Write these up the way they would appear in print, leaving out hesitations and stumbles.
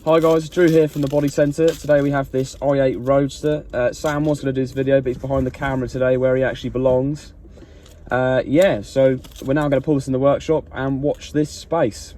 Hi guys, Drew here from the Bodycentre. Today we have this i8 Roadster. Sam was going to do this video, but he's behind the camera today where he actually belongs. Yeah, so we're now going to pull this in the workshop and watch this space.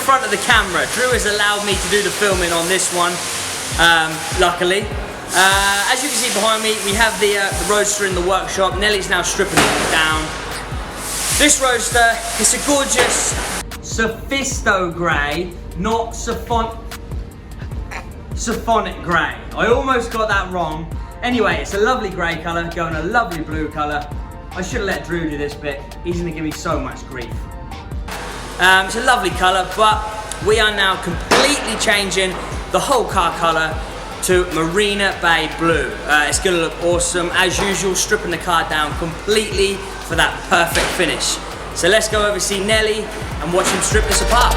Front of the camera. Drew has allowed me to do the filming on this one, luckily. As you can see behind me, we have the Roadster in the workshop. Nellie's now stripping it down. This Roadster is a gorgeous Sophisto grey, not Symphonic grey. I almost got that wrong. Anyway, it's a lovely grey colour, going a lovely blue colour. I should have let Drew do this bit. He's going to give me so much grief. It's a lovely colour, but we are now completely changing the whole car colour to Marina Bay Blue. It's going to look awesome. As usual, stripping the car down completely for that perfect finish. So let's go over see Nelly and watch him strip this apart.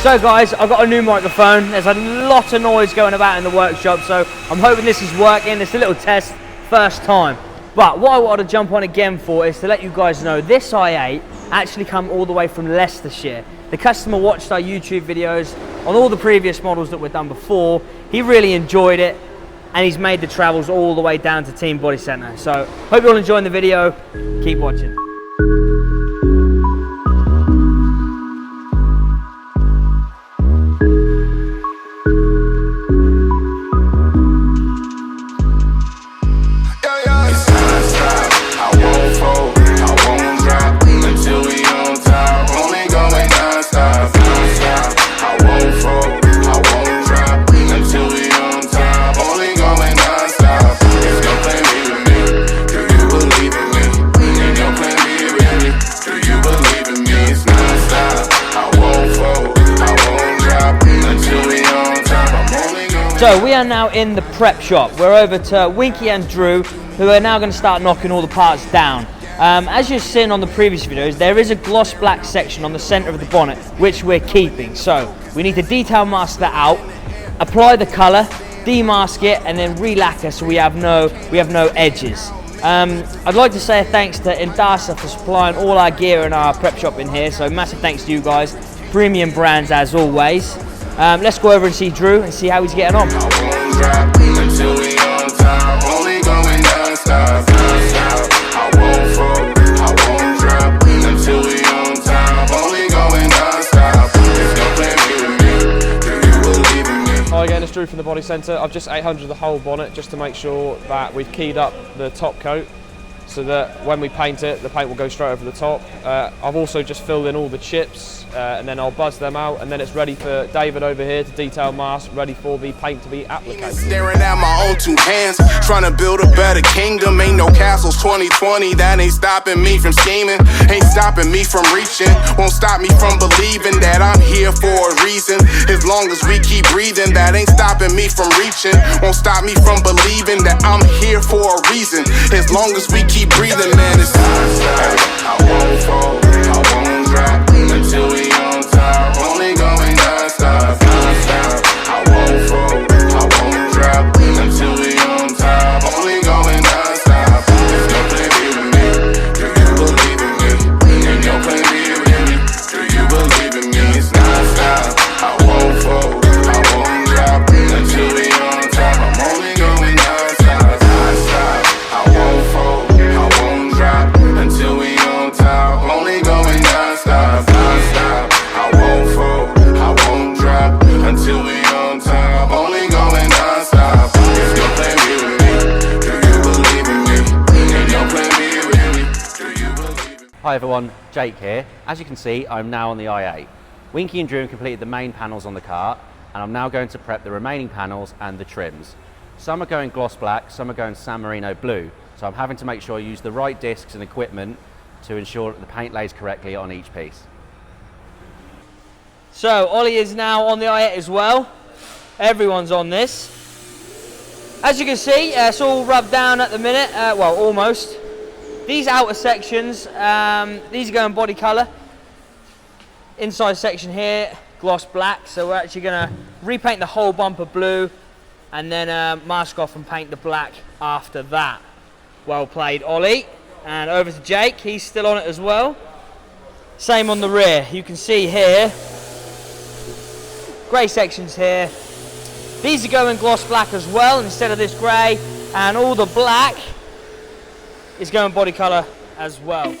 So guys, I've got a new microphone. There's a lot of noise going about in the workshop, so I'm hoping this is working. It's a little test, first time. But what I wanted to jump on again for is to let you guys know this i8 actually come all the way from Leicestershire. The customer watched our YouTube videos on all the previous models that were done before. He really enjoyed it, and he's made the travels all the way down to Team Bodycentre. So hope you're all enjoying the video. Keep watching. So we are now in the prep shop. We're over to Winky and Drew, who are now going to start knocking all the parts down. As you've seen on the previous videos, there is a gloss black section on the centre of the bonnet, which we're keeping. So we need to detail mask that out, apply the colour, demask it, and then re-lacquer so we have no edges. I'd like to say thanks to Indasa for supplying all our gear in our prep shop in here. So massive thanks to you guys. Premium brands as always. Let's go over and see Drew and see how he's getting on. Hi again, it's Drew from the Bodycentre. I've just 800'd the whole bonnet just to make sure that we've keyed up the top coat so that when we paint it, the paint will go straight over the top. I've also just filled in all the chips and then I'll buzz them out, and then it's ready for David over here to detail mask, ready for the paint to be applied. Staring at my own two hands, trying to build a better kingdom. Ain't no castles 2020, that ain't stopping me from scheming, ain't stopping me from reaching, won't stop me from believing that I'm here for a reason. As long as we keep breathing, that ain't stopping me from reaching, won't stop me from believing that I'm here for a reason. As long as we keep breathing, man, it's I won't fall, I won't drop until we on top. Only going non-stop, non-stop. I won't fall, I won't drop until we on top. Only going non-stop. There's no plan B with me. Do you believe in me? Ain't no plan B with me. Do you believe in me? It's non-stop. I won't fall, I won't drop until we on top. I'm only going non-stop, non-stop. I won't fall, I won't drop until we on top. Only Hi everyone, Jake here. As you can see, I'm now on the i8. Winky and Drew have completed the main panels on the car, and I'm now going to prep the remaining panels and the trims. Some are going gloss black, some are going San Marino blue, so I'm having to make sure I use the right discs and equipment to ensure that the paint lays correctly on each piece. So Ollie is now on the i8 as well. Everyone's on this. As you can see, it's all rubbed down at the minute, well, almost. These outer sections, these are going body colour. Inside section here, gloss black, so we're actually going to repaint the whole bumper blue and then mask off and paint the black after that. Well played, Ollie. And over to Jake, he's still on it as well. Same on the rear, you can see here, grey sections here. These are going gloss black as well instead of this grey, and all the black is going body colour as well.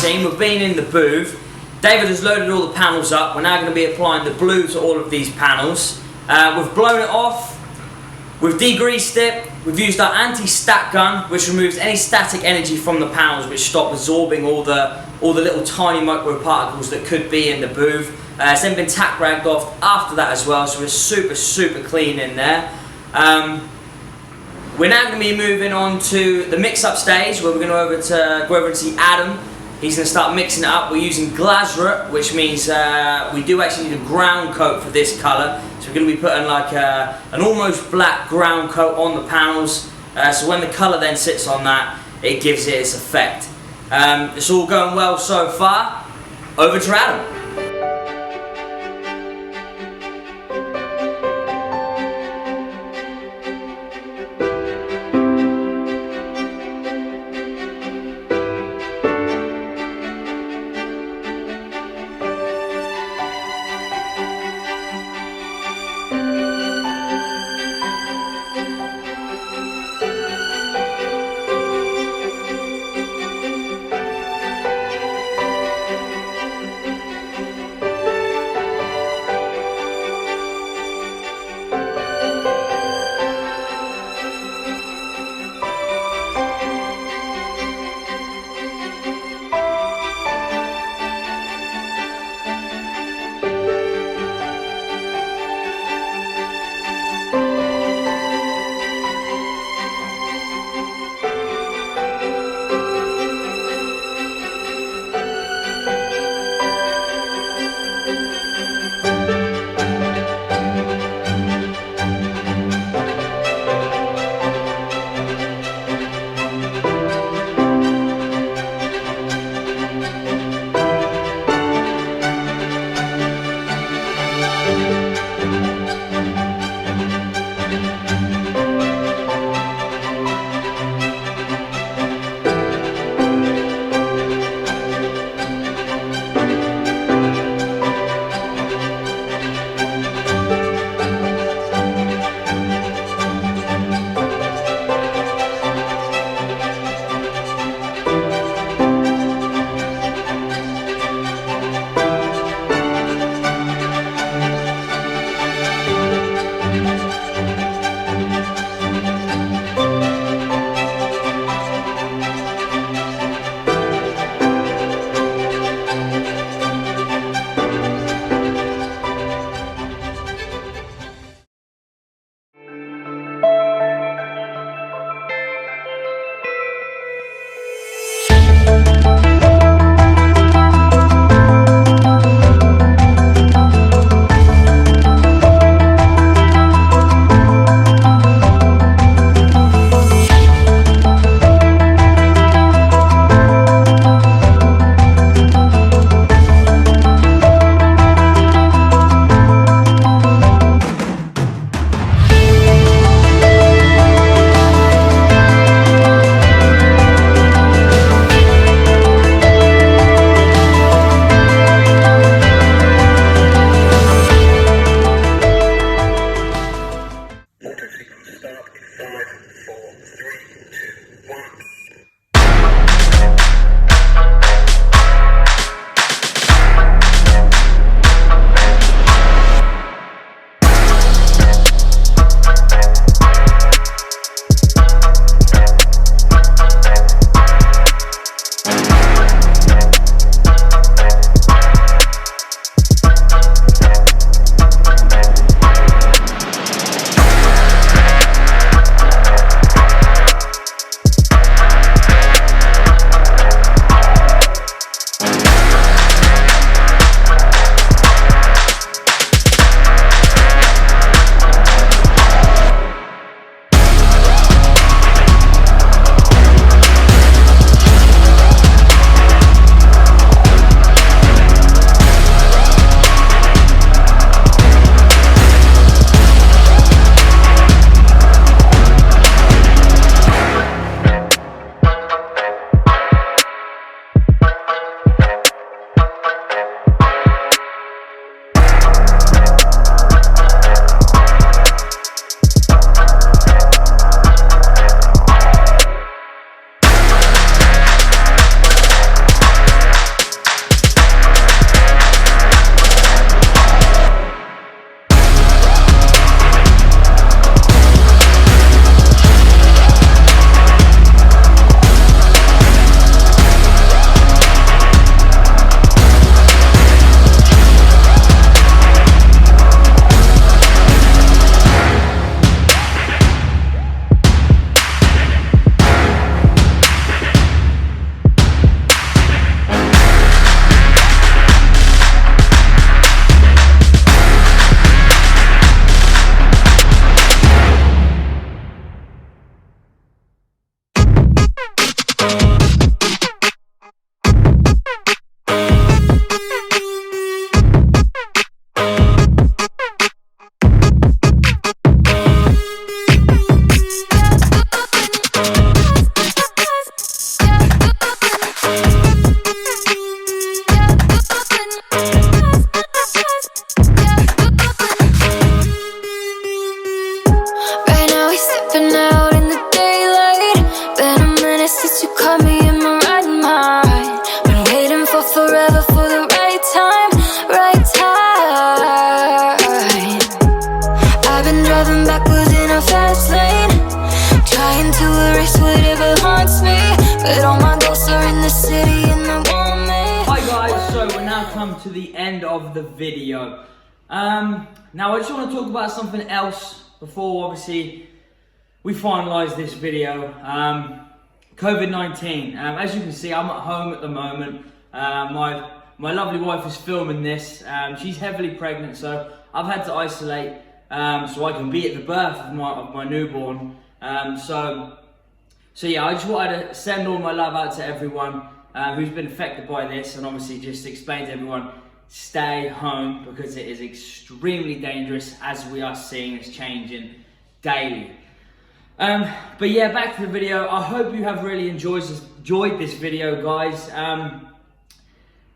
We've been in the booth. David has loaded all the panels up. We're now going to be applying the blue to all of these panels. We've blown it off, we've degreased it, we've used our anti-stack gun, which removes any static energy from the panels, which stop absorbing all the little tiny microparticles that could be in the booth. It's then been tack ragged off after that as well, so we're super clean in there. We're now going to be moving on to the mix-up stage, where we're going to go over and see Adam. He's going to start mixing it up. We're using Glasurit, which means we do actually need a ground coat for this colour. So we're going to be putting like an almost black ground coat on the panels. So when the colour then sits on that, it gives it its effect. It's all going well so far. Over to Adam. now come to the end of the video. Now I just want to talk about something else before obviously we finalise this video. COVID-19. As you can see, I'm at home at the moment. My lovely wife is filming this. She's heavily pregnant, so I've had to isolate so I can be at the birth of my newborn. So yeah, I just wanted to send all my love out to everyone who's been affected by this, and obviously just explain to everyone, stay home because it is extremely dangerous, as we are seeing it's changing daily. But yeah, back to the video. I hope you have really enjoyed this video, guys.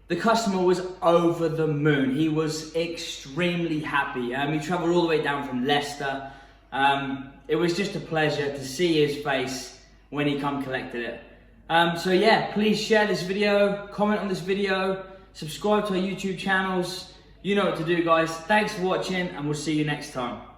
The customer was over the moon. He was extremely happy. He travelled all the way down from Leicester. It was just a pleasure to see his face when he come collected it. So yeah, please share this video, comment on this video, subscribe to our YouTube channels. You know what to do, guys. Thanks for watching, and we'll see you next time.